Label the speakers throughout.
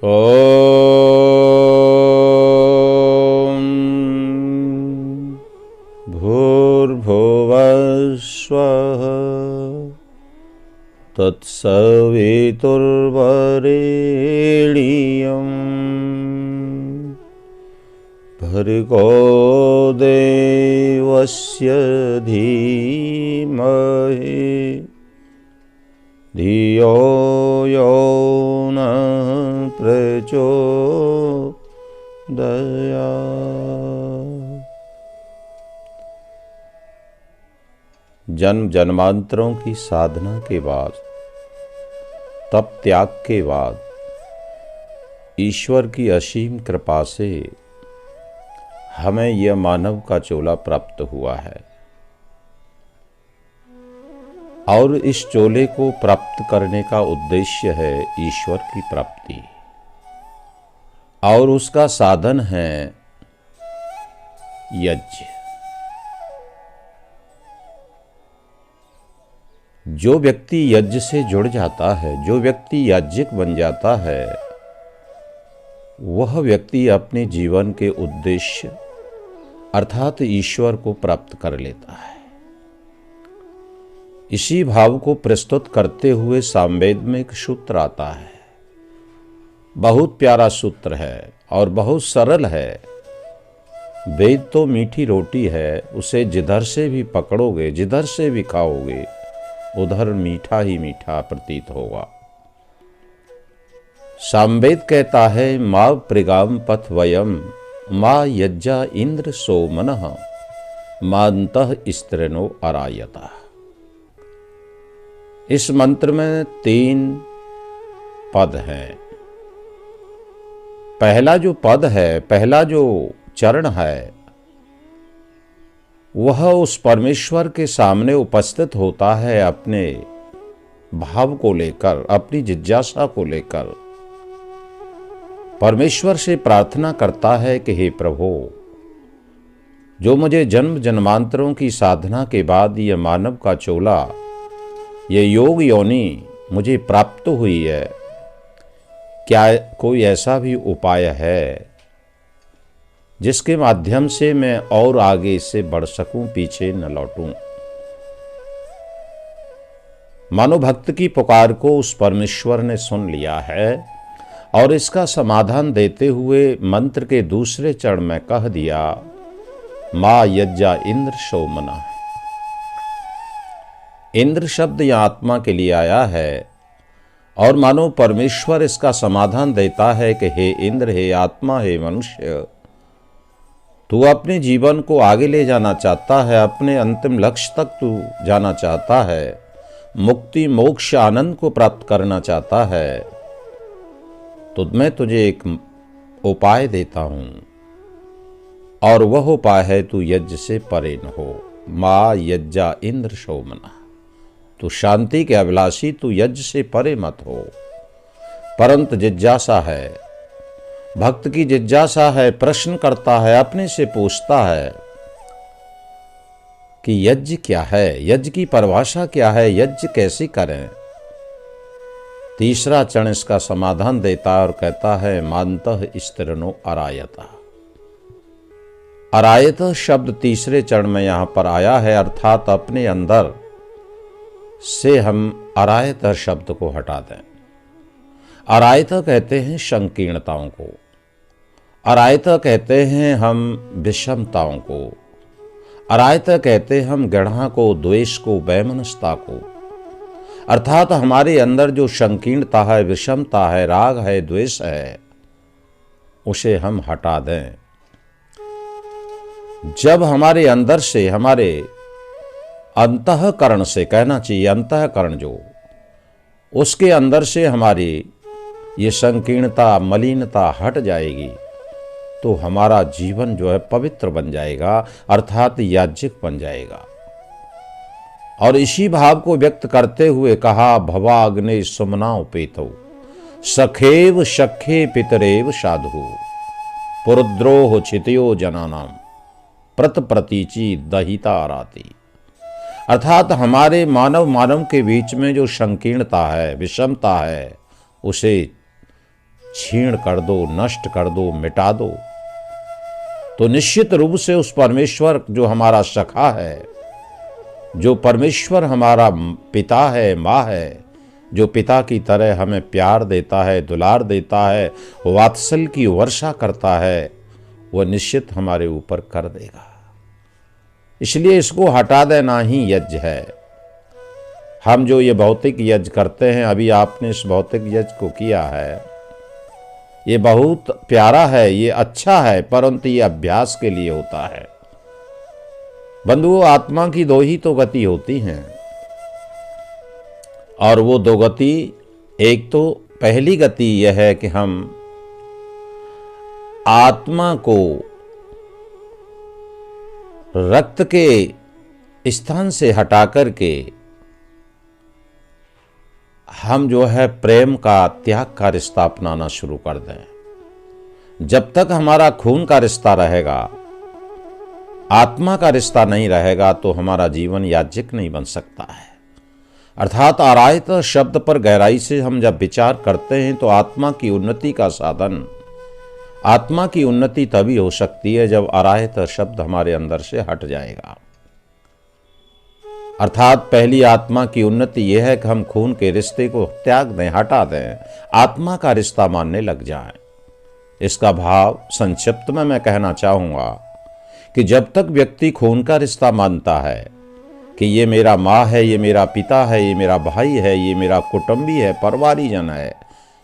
Speaker 1: ॐ भूर्भुवस्वः तत्सवितुर्वरेण्यं भर्गो देवस्य धीमहि धियो यो नः प्रचोदयात्। जन्म जन्मांतरों की साधना के बाद, तप त्याग के बाद ईश्वर की असीम कृपा से हमें यह मानव का चोला प्राप्त हुआ है और इस चोले को प्राप्त करने का उद्देश्य है ईश्वर की प्राप्ति और उसका साधन है यज्ञ। जो व्यक्ति यज्ञ से जुड़ जाता है, जो व्यक्ति याज्ञिक बन जाता है, वह व्यक्ति अपने जीवन के उद्देश्य अर्थात ईश्वर को प्राप्त कर लेता है। इसी भाव को प्रस्तुत करते हुए सामवेद में एक सूत्र आता है। बहुत प्यारा सूत्र है और बहुत सरल है। वेद तो मीठी रोटी है, उसे जिधर से भी पकड़ोगे, जिधर से भी खाओगे, उधर मीठा ही मीठा प्रतीत होगा। सामवेद कहता है, मां प्रिगाम पथ वयम मां यज्जा इंद्र सोमनः मांतः स्त्रिनो अरायता। इस मंत्र में 3 पद हैं। पहला जो पद है, पहला जो चरण है, वह उस परमेश्वर के सामने उपस्थित होता है अपने भाव को लेकर, अपनी जिज्ञासा को लेकर। परमेश्वर से प्रार्थना करता है कि हे प्रभु, जो मुझे जन्म जन्मांतरों की साधना के बाद यह मानव का चोला, ये योग योनि मुझे प्राप्त हुई है, क्या कोई ऐसा भी उपाय है जिसके माध्यम से मैं और आगे से बढ़ सकूं, पीछे न लौटूं। मानो भक्त की पुकार को उस परमेश्वर ने सुन लिया है और इसका समाधान देते हुए मंत्र के दूसरे चरण में कह दिया, मां यज्जा इंद्र सोमना। इंद्र शब्द यह आत्मा के लिए आया है और मानो परमेश्वर इसका समाधान देता है कि हे इंद्र, हे आत्मा, हे मनुष्य, तू अपने जीवन को आगे ले जाना चाहता है, अपने अंतिम लक्ष्य तक तू जाना चाहता है, मुक्ति मोक्ष आनंद को प्राप्त करना चाहता है, तो मैं तुझे एक उपाय देता हूं और वह उपाय है तू यज्ञ से परे न हो। मां यज्जा इंद्र सोमना। तू शांति के अभिलाषी, तू यज्ञ से परे मत हो। परंतु जिज्ञासा है, भक्त की जिज्ञासा है, प्रश्न करता है, अपने से पूछता है कि यज्ञ क्या है, यज्ञ की परिभाषा क्या है, यज्ञ कैसे करें। तीसरा चरण इसका समाधान देता है और कहता है, मांतः स्त्रिनो अरायता। अरायत शब्द तीसरे चरण में यहां पर आया है, अर्थात अपने अंदर से हम अरायत शब्द को हटा दें। अरायत कहते हैं संकीर्णताओं को, अरायत कहते हैं हम विषमताओं को, अरायत कहते हैं हम घृणा को, द्वेष को, वैमनस्यता को। अर्थात हमारे अंदर जो संकीर्णता है, विषमता है, राग है, द्वेष है, उसे हम हटा दें। जब हमारे अंदर से, हमारे अंतःकरण से, कहना चाहिए अंतःकरण, जो उसके अंदर से हमारी ये संकीर्णता, मलिनता हट जाएगी, तो हमारा जीवन जो है पवित्र बन जाएगा, अर्थात याज्ञिक बन जाएगा। और इसी भाव को व्यक्त करते हुए कहा, भवाग्ने सुमना उपेतो सखेव सखे पितरेव साधु पुरुद्रोह छितयो जनानाम प्रत प्रतीचि दहिता आराती। अर्थात हमारे मानव के बीच में जो संकीर्णता है, विषमता है, उसे छीण कर दो, नष्ट कर दो, मिटा दो, तो निश्चित रूप से उस परमेश्वर जो हमारा सखा है, जो परमेश्वर हमारा पिता है, माँ है, जो पिता की तरह हमें प्यार देता है, दुलार देता है, वात्सल की वर्षा करता है, वह निश्चित हमारे ऊपर कर देगा। इसलिए इसको हटा देना ही यज्ञ है। हम जो ये भौतिक यज्ञ करते हैं, अभी आपने इस भौतिक यज्ञ को किया है, ये बहुत प्यारा है, ये अच्छा है, परंतु ये अभ्यास के लिए होता है। बंधुओं, आत्मा की दो ही तो गति होती हैं, और वो दो गति, एक तो पहली गति यह है कि हम आत्मा को रक्त के स्थान से हटा करके हम जो है प्रेम का, त्याग का रिश्ता अपनाना शुरू कर दें। जब तक हमारा खून का रिश्ता रहेगा, आत्मा का रिश्ता नहीं रहेगा, तो हमारा जीवन याज्ञिक नहीं बन सकता है। अर्थात आरायत शब्द पर गहराई से हम जब विचार करते हैं तो आत्मा की उन्नति का साधन, आत्मा की उन्नति तभी हो सकती है जब आरायत शब्द हमारे अंदर से हट जाएगा। अर्थात पहली आत्मा की उन्नति यह है कि हम खून के रिश्ते को त्याग दें, हटा दें, आत्मा का रिश्ता मानने लग जाएं। इसका भाव संक्षिप्त में मैं कहना चाहूंगा कि जब तक व्यक्ति खून का रिश्ता मानता है कि ये मेरा माँ है, ये मेरा पिता है, ये मेरा भाई है, ये मेरा कुटुंबी है, परिवारीजन है,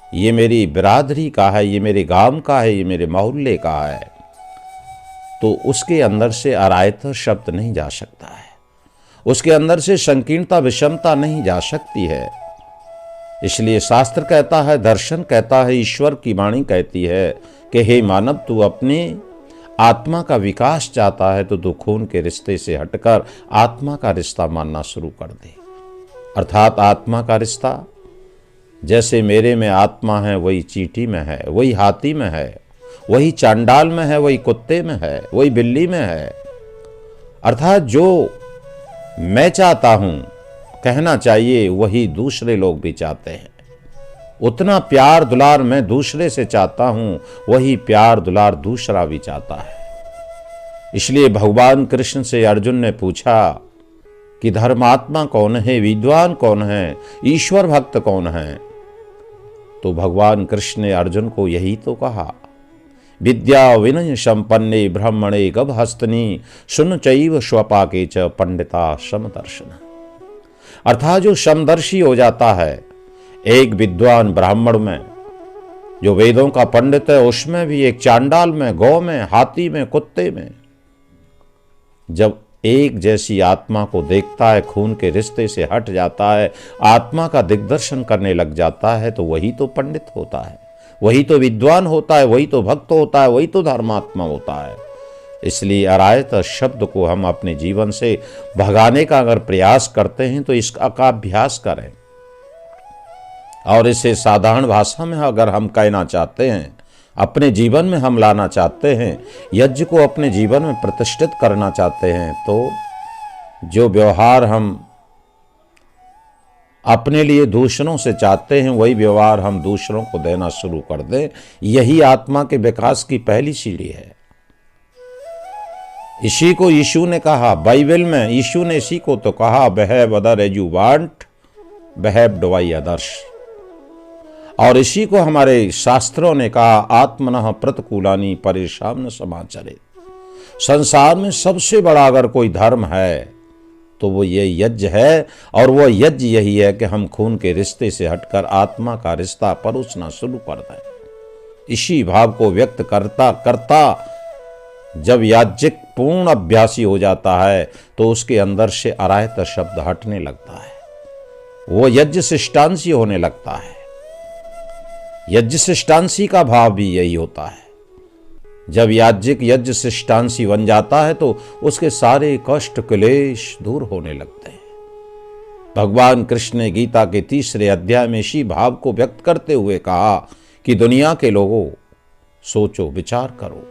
Speaker 1: ये मेरी बिरादरी का है, ये मेरे गांव का है, ये मेरे मोहल्ले का है, तो उसके अंदर से आरायत शब्द नहीं जा सकता है, उसके अंदर से संकीर्णता, विषमता नहीं जा सकती है। इसलिए शास्त्र कहता है, दर्शन कहता है, ईश्वर की वाणी कहती है कि हे मानव, तू अपने आत्मा का विकास चाहता है तो तू खून के रिश्ते से हटकर आत्मा का रिश्ता मानना शुरू कर दे। अर्थात आत्मा का रिश्ता, जैसे मेरे में आत्मा है, वही चींटी में है, वही हाथी में है, वही चांडाल में है, वही कुत्ते में है, वही बिल्ली में है। अर्थात जो मैं चाहता हूं, कहना चाहिए, वही दूसरे लोग भी चाहते हैं। उतना प्यार दुलार मैं दूसरे से चाहता हूं, वही प्यार दुलार दूसरा भी चाहता है। इसलिए भगवान कृष्ण से अर्जुन ने पूछा कि धर्मात्मा कौन है, विद्वान कौन है, ईश्वर भक्त कौन है? तो भगवान कृष्ण ने अर्जुन को यही तो कहा, विद्या विनय संपन्ने ब्रह्मणे गभहस्तनी सुन चैव स्वपाके च पंडिता समदर्शन। अर्थात जो समदर्शी हो जाता है, एक विद्वान ब्राह्मण में, जो वेदों का पंडित है, उसमें भी, एक चांडाल में, गौ में, हाथी में, कुत्ते में, जब एक जैसी आत्मा को देखता है, खून के रिश्ते से हट जाता है, आत्मा का दिग्दर्शन करने लग जाता है, तो वही तो पंडित होता है, वही तो विद्वान होता है, वही तो भक्त होता है, वही तो धर्मात्मा होता है। इसलिए आरायत शब्द को हम अपने जीवन से भगाने का अगर प्रयास करते हैं तो इसका का अभ्यास करें। और इसे साधारण भाषा में अगर हम कहना चाहते हैं, अपने जीवन में हम लाना चाहते हैं, यज्ञ को अपने जीवन में प्रतिष्ठित करना चाहते हैं, तो जो व्यवहार हम अपने लिए दूसरों से चाहते हैं, वही व्यवहार हम दूसरों को देना शुरू कर दें। यही आत्मा के विकास की पहली सीढ़ी है। इसी को यीशु ने कहा, बाइबल में यीशु ने इसी को तो कहा, behave other as you want, behave by others. और इसी को हमारे शास्त्रों ने कहा, आत्मनः प्रतिकूलानि परेशान समाचरे। संसार में सबसे बड़ा अगर कोई धर्म है तो वो ये यज्ञ है, और वो यज्ञ यही है कि हम खून के रिश्ते से हटकर आत्मा का रिश्ता परोसना शुरू कर दें। इसी भाव को व्यक्त करता करता जब याज्ञिक पूर्ण अभ्यासी हो जाता है तो उसके अंदर से आरायत शब्द हटने लगता है, वो यज्ञ शिष्टांशी होने लगता है। यज्ञ शिष्टांशी का भाव भी यही होता है। जब याज्ञिक यज्ञ शिष्टांशी बन जाता है तो उसके सारे कष्ट क्लेश दूर होने लगते हैं। भगवान कृष्ण ने गीता के 3 अध्याय में इसी भाव को व्यक्त करते हुए कहा कि दुनिया के लोगों, सोचो, विचार करो।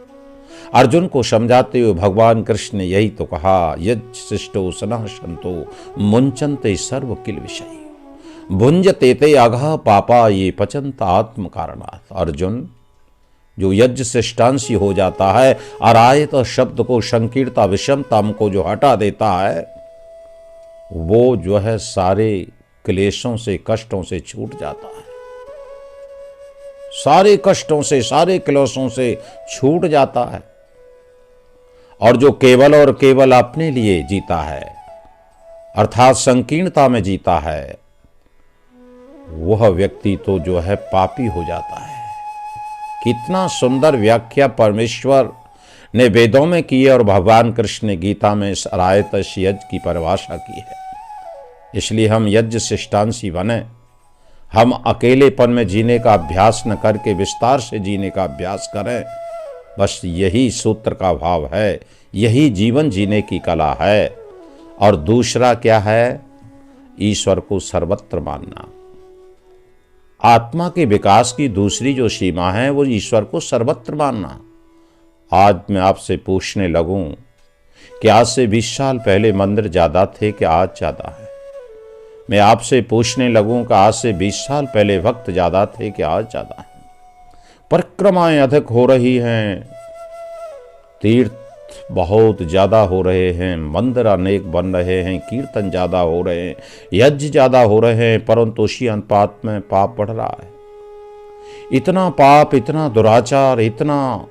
Speaker 1: अर्जुन को समझाते हुए भगवान कृष्ण ने यही तो कहा, यज्ञ शिष्टो सनः संतो मुंचन्ते सर्व किल विषय। भुंजते ते अघा पापा ये पचंत आत्म कारणात्। अर्जुन, जो यज्ञ श्रेष्ठांशी हो जाता है, अरायत शब्द को, संकीर्णता विषमता को जो हटा देता है, वो जो है सारे क्लेशों से, कष्टों से छूट जाता है, सारे कष्टों से, सारे क्लेशों से छूट जाता है। और जो केवल और केवल अपने लिए जीता है, अर्थात संकीर्णता में जीता है, वह व्यक्ति तो जो है पापी हो जाता है। कितना सुंदर व्याख्या परमेश्वर ने वेदों में की है और भगवान कृष्ण ने गीता में इस अरायत यज्ञ की परिभाषा की है। इसलिए हम यज्ञ श्रेष्ठांशी बने, हम अकेलेपन में जीने का अभ्यास न करके विस्तार से जीने का अभ्यास करें। बस यही सूत्र का भाव है, यही जीवन जीने की कला है। और दूसरा क्या है? ईश्वर को सर्वत्र मानना। आत्मा के विकास की दूसरी जो सीमा है वो ईश्वर को सर्वत्र मानना। आज मैं आपसे पूछने लगूं कि आज से 20 साल पहले मंदिर ज़्यादा थे कि आज ज़्यादा है? मैं आपसे पूछने लगूं कि आज से 20 साल पहले भक्त ज़्यादा थे कि आज ज़्यादा है? परिक्रमाएं अधिक हो रही हैं, तीर्थ बहुत ज़्यादा हो रहे हैं, मंदिर अनेक बन रहे हैं, कीर्तन ज़्यादा हो रहे हैं, यज्ञ ज़्यादा हो रहे हैं, परंतु उसी अनुपात में पाप बढ़ रहा है। इतना पाप, इतना दुराचार, इतना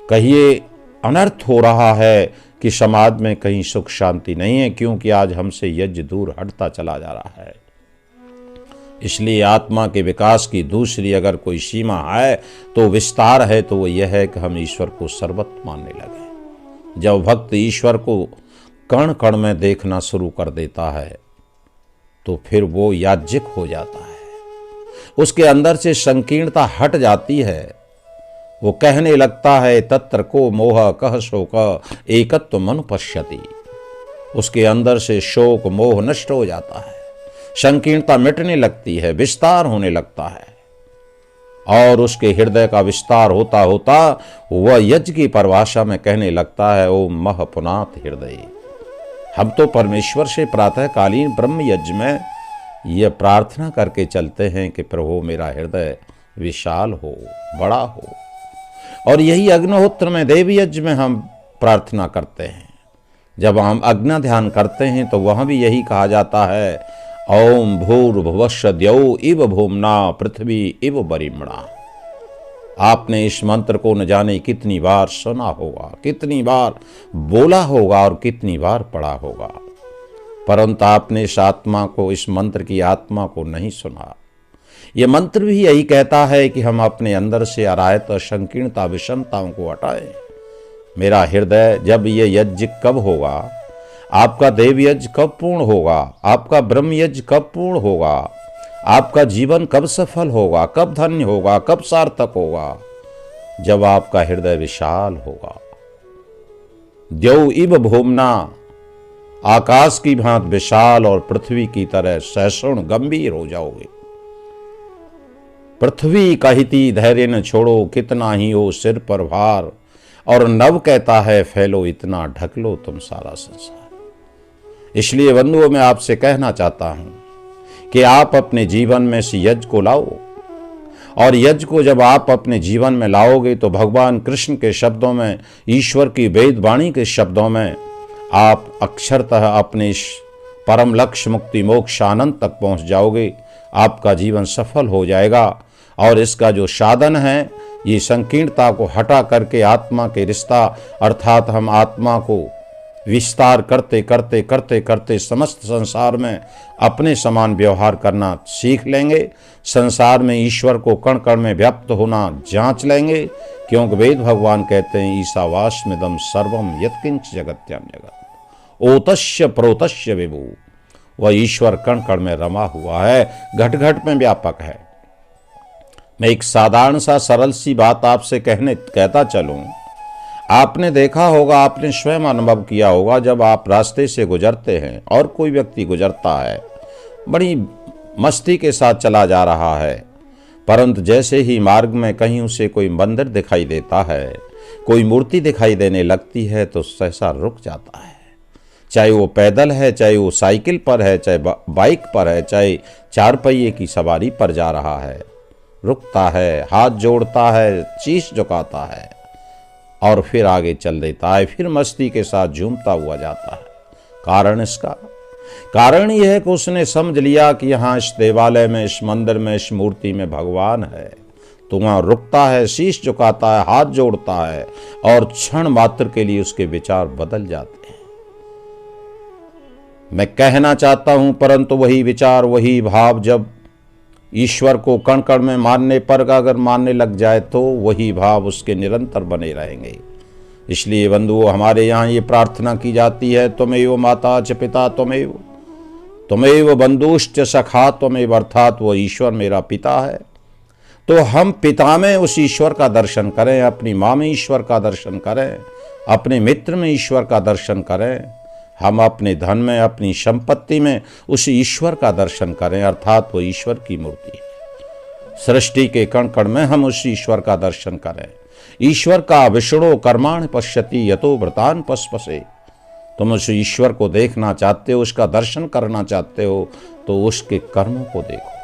Speaker 1: कहिए अनर्थ हो रहा है कि समाज में कहीं सुख शांति नहीं है, क्योंकि आज हमसे यज्ञ दूर हटता चला जा रहा है। इसलिए आत्मा के विकास की दूसरी अगर कोई सीमा है तो विस्तार है, तो वो यह है कि हम ईश्वर को सर्वत्र मानने लगे। जब भक्त ईश्वर को कण कण में देखना शुरू कर देता है तो फिर वो याज्ञिक हो जाता है, उसके अंदर से संकीर्णता हट जाती है। वो कहने लगता है तत्र को मोह कह शोक एकत्व मनु पश्यति। उसके अंदर से शोक मोह नष्ट हो जाता है, संकीर्णता मिटने लगती है, विस्तार होने लगता है। और उसके हृदय का विस्तार होता होता वह यज्ञ की परिभाषा में कहने लगता है ओम मह पुनात हृदय। हम तो परमेश्वर से प्रातःकालीन ब्रह्म यज्ञ में यह प्रार्थना करके चलते हैं कि प्रभु मेरा हृदय विशाल हो, बड़ा हो। और यही अग्निहोत्र में देव यज्ञ में हम प्रार्थना करते हैं। जब हम अग्नि ध्यान करते हैं तो वहाँ भी यही कहा जाता है ओम भूर्भुवस्सुः द्यौ इव भूम्ना पृथ्वी इव बरिमणा। आपने इस मंत्र को न जाने कितनी बार सुना होगा, कितनी बार बोला होगा और कितनी बार पढ़ा होगा, परंतु आपने इस आत्मा को, इस मंत्र की आत्मा को नहीं सुना। ये मंत्र भी यही कहता है कि हम अपने अंदर से अरायत संकीर्णता विषमताओं को हटाएं। मेरा हृदय, जब ये यज्ञ कब होगा, आपका देव यज्ञ कब पूर्ण होगा, आपका ब्रह्म यज्ञ कब पूर्ण होगा, आपका जीवन कब सफल होगा, कब धन्य होगा, कब सार्थक होगा? जब आपका हृदय विशाल होगा। द्यौ इव भूम्ना, आकाश की भांति विशाल और पृथ्वी की तरह सहिष्णु गंभीर हो जाओगे। पृथ्वी कहिती धैर्य न छोड़ो, कितना ही हो सिर पर भार, और नभ कहता है फैलो इतना, ढक लो तुम सारा संसार। इसलिए बंधुओं, मैं आपसे कहना चाहता हूं कि आप अपने जीवन में से यज्ञ को लाओ, और यज्ञ को जब आप अपने जीवन में लाओगे तो भगवान कृष्ण के शब्दों में, ईश्वर की वेद वाणी के शब्दों में आप अक्षरतः अपने इस परम लक्ष्य मुक्ति मोक्ष आनंद तक पहुंच जाओगे। आपका जीवन सफल हो जाएगा। और इसका जो साधन है, ये संकीर्णता को हटा करके आत्मा के रिश्ता, अर्थात हम आत्मा को विस्तार करते करते करते करते समस्त संसार में अपने समान व्यवहार करना सीख लेंगे। संसार में ईश्वर को कण कण में व्याप्त होना जांच लेंगे, क्योंकि वेद भगवान कहते हैं ईशावास्मिदं सर्वम यत्किंच जगत्याम जगत ओतस्य प्रोतस्य विभु। वह ईश्वर कण कण में रमा हुआ है, घट घट में व्यापक है। मैं एक साधारण सा सरल सी बात आपसे कहता चलूं। आपने देखा होगा, आपने स्वयं अनुभव किया होगा, जब आप रास्ते से गुजरते हैं और कोई व्यक्ति गुजरता है, बड़ी मस्ती के साथ चला जा रहा है, परंतु जैसे ही मार्ग में कहीं उसे कोई मंदिर दिखाई देता है, कोई मूर्ति दिखाई देने लगती है, तो सहसा रुक जाता है, चाहे वो पैदल है, चाहे वो साइकिल पर है, चाहे बाइक पर है, चाहे 4 पहिए की सवारी पर जा रहा है, रुकता है, हाथ जोड़ता है, शीश झुकाता है और फिर आगे चल देता है, फिर मस्ती के साथ झूमता हुआ जाता है। कारण इसका कारण यह है कि उसने समझ लिया कि यहाँ इस देवालय में, इस मंदिर में, इस मूर्ति में भगवान है, तो वहाँ रुकता है, शीश झुकाता है, हाथ जोड़ता है और क्षण मात्र के लिए उसके विचार बदल जाते हैं। मैं कहना चाहता हूं, परंतु वही विचार, वही भाव जब ईश्वर को कण कण में मानने पर अगर मानने लग जाए तो वही भाव उसके निरंतर बने रहेंगे। इसलिए बंधुओं, हमारे यहाँ ये प्रार्थना की जाती है, त्वमेव माता च पिता त्वमेव बंधुश्च सखा त्वमेव, अर्थात वो ईश्वर मेरा पिता है। तो हम पिता में उस ईश्वर का दर्शन करें, अपनी माँ में ईश्वर का दर्शन करें, अपने मित्र में ईश्वर का दर्शन करें, हम अपने धन में, अपनी संपत्ति में उस ईश्वर का दर्शन करें, अर्थात वो ईश्वर की मूर्ति है। सृष्टि के कण कण में हम उस ईश्वर का दर्शन करें। ईश्वर का विष्णु कर्माण पश्यति यतो व्रतान पस्पसे। तुम उस ईश्वर को देखना चाहते हो, उसका दर्शन करना चाहते हो, तो उसके कर्मों को देखो।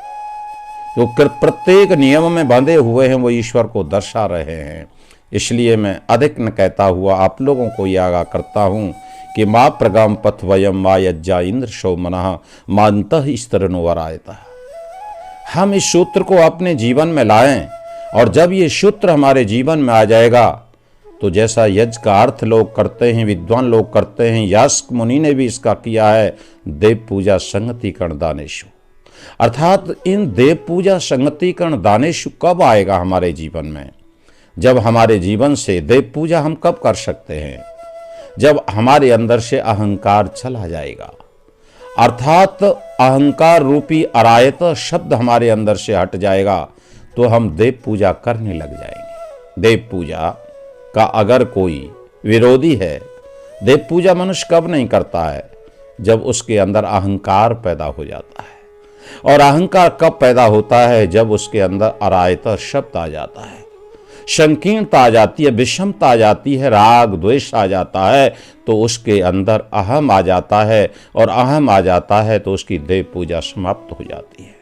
Speaker 1: जो प्रत्येक नियम में बंधे हुए हैं वो ईश्वर को दर्शा रहे हैं। इसलिए मैं अधिक न कहता हुआ आप लोगों को यह आगाह करता हूँ कि माँ प्रगम पथ वयम मा यज्जा इंद्र शो मनः मानतः स्तरनो वरायता। हम इस सूत्र को अपने जीवन में लाएं, और जब ये सूत्र हमारे जीवन में आ जाएगा तो जैसा यज्ञ का अर्थ लोग करते हैं, विद्वान लोग करते हैं, यास्क मुनि ने भी इसका किया है, देव पूजा संगति कर्ण दानेशु। अर्थात इन देव पूजा संगति कर्ण दानेशु कब आएगा हमारे जीवन में? जब हमारे जीवन से देव पूजा हम कब कर सकते हैं? जब हमारे अंदर से अहंकार चला जाएगा, अर्थात अहंकार रूपी अरायत शब्द हमारे अंदर से हट जाएगा, तो हम देव पूजा करने लग जाएंगे। देव पूजा का अगर कोई विरोधी है, देव पूजा मनुष्य कब नहीं करता है? जब उसके अंदर अहंकार पैदा हो जाता है। और अहंकार कब पैदा होता है? जब उसके अंदर अरायत शब्द आ जाता है, संकीर्णता आ जाती है, विषमता आ जाती है, राग द्वेष आ जाता है, तो उसके अंदर अहम आ जाता है, और अहम आ जाता है तो उसकी देव पूजा समाप्त हो जाती है।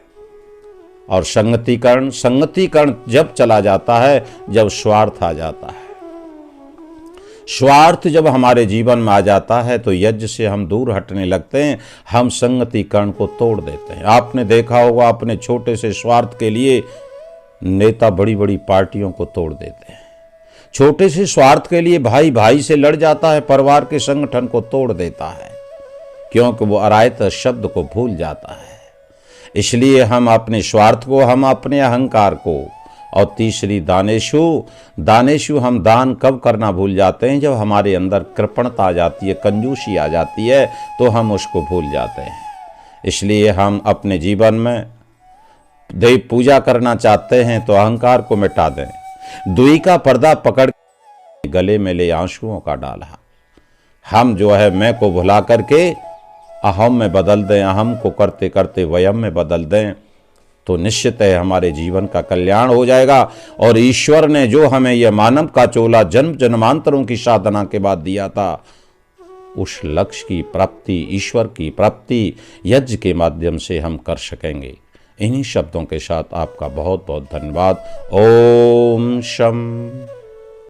Speaker 1: और संगतिकरण जब चला जाता है, जब स्वार्थ आ जाता है। स्वार्थ जब हमारे जीवन में आ जाता है तो यज्ञ से हम दूर हटने लगते हैं, हम संगतिकरण को तोड़ देते हैं। आपने देखा होगा, अपने छोटे से स्वार्थ के लिए नेता बड़ी बड़ी पार्टियों को तोड़ देते हैं। छोटे से स्वार्थ के लिए भाई भाई से लड़ जाता है, परिवार के संगठन को तोड़ देता है, क्योंकि वो अरायत शब्द को भूल जाता है। इसलिए हम अपने स्वार्थ को, हम अपने अहंकार को, और तीसरी दानेशु हम दान कब करना भूल जाते हैं? जब हमारे अंदर कृपणता आ जाती है, कंजूसी आ जाती है, तो हम उसको भूल जाते हैं। इसलिए हम अपने जीवन में देव पूजा करना चाहते हैं तो अहंकार को मिटा दें। दुई का पर्दा पकड़ गले में ले आंसुओं का डाला। हम जो है मैं को भुला करके अहम में बदल दें, अहम को करते करते वयम में बदल दें, तो निश्चित है हमारे जीवन का कल्याण हो जाएगा। और ईश्वर ने जो हमें यह मानव का चोला जन्म जन्मांतरों की साधना के बाद दिया था, उस लक्ष्य की प्राप्ति, ईश्वर की प्राप्ति यज्ञ के माध्यम से हम कर सकेंगे। इन्हीं शब्दों के साथ आपका बहुत बहुत धन्यवाद। ओम शम।